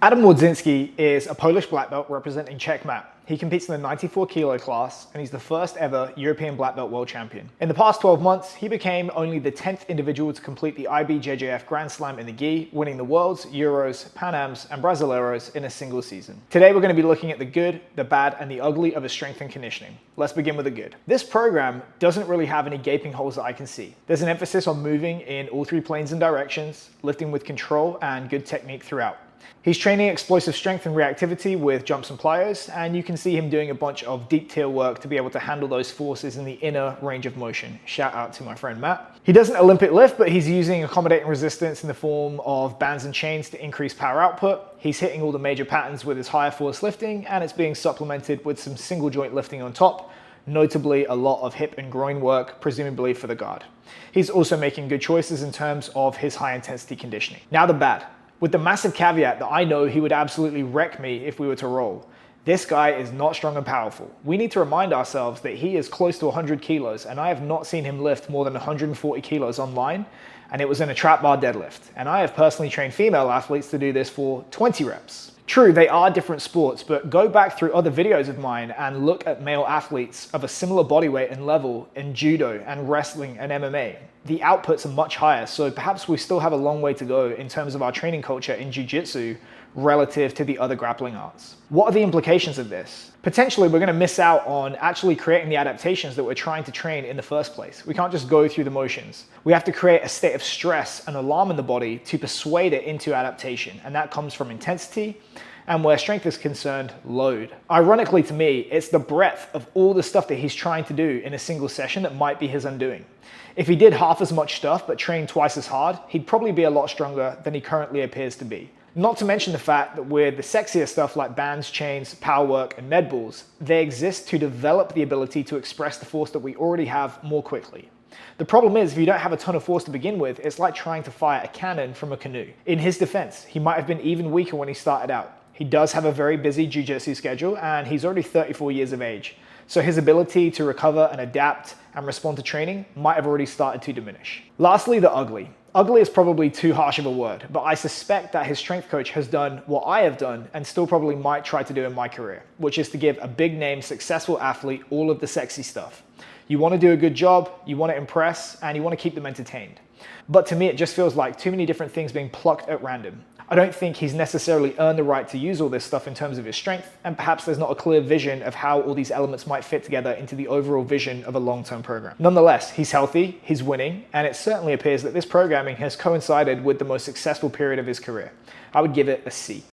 Adam Wardzinski is a Polish black belt representing Czechmat. He competes in the 94 kilo class, and he's the first ever European black belt world champion. In the past 12 months, he became only the 10th individual to complete the IBJJF Grand Slam in the gi, winning the Worlds, Euros, Panams and Brazileiros in a single season. Today we're going to be looking at the good, the bad and the ugly of his strength and conditioning. Let's begin with the good. This program doesn't really have any gaping holes that I can see. There's an emphasis on moving in all three planes and directions, lifting with control and good technique throughout. He's training explosive strength and reactivity with jumps and plyos, and you can see him doing a bunch of deep tail work to be able to handle those forces in the inner range of motion. Shout out to my friend Matt. He doesn't Olympic lift, but he's using accommodating resistance in the form of bands and chains to increase power output. He's hitting all the major patterns with his higher force lifting, and it's being supplemented with some single joint lifting on top, notably a lot of hip and groin work, presumably for the guard. He's also making good choices in terms of his high intensity conditioning. Now the bad. With the massive caveat that I know he would absolutely wreck me if we were to roll. This guy is not strong and powerful. We need to remind ourselves that he is close to 100 kilos, and I have not seen him lift more than 140 kilos online, and it was in a trap bar deadlift. And I have personally trained female athletes to do this for 20 reps. True, they are different sports, but go back through other videos of mine and look at male athletes of a similar body weight and level in judo and wrestling and MMA. The outputs are much higher, so perhaps we still have a long way to go in terms of our training culture in jiu-jitsu relative to the other grappling arts. What are the implications of this? Potentially, we're going to miss out on actually creating the adaptations that we're trying to train in the first place. We can't just go through the motions. We have to create a state of stress and alarm in the body to persuade it into adaptation, and that comes from intensity, and where strength is concerned, load. Ironically to me, it's the breadth of all the stuff that he's trying to do in a single session that might be his undoing. If he did half as much stuff but trained twice as hard, he'd probably be a lot stronger than he currently appears to be. Not to mention the fact that with the sexier stuff like bands, chains, power work, and med balls, they exist to develop the ability to express the force that we already have more quickly. The problem is, if you don't have a ton of force to begin with, it's like trying to fire a cannon from a canoe. In his defense, he might have been even weaker when he started out. He does have a very busy jiu-jitsu schedule, and he's already 34 years of age. So his ability to recover and adapt and respond to training might have already started to diminish. Lastly, the ugly. Ugly is probably too harsh of a word, but I suspect that his strength coach has done what I have done and still probably might try to do in my career, which is to give a big name, successful athlete all of the sexy stuff. You want to do a good job, you want to impress, and you want to keep them entertained. But to me, it just feels like too many different things being plucked at random. I don't think he's necessarily earned the right to use all this stuff in terms of his strength, and perhaps there's not a clear vision of how all these elements might fit together into the overall vision of a long-term program. Nonetheless, he's healthy, he's winning, and it certainly appears that this programming has coincided with the most successful period of his career. I would give it a C.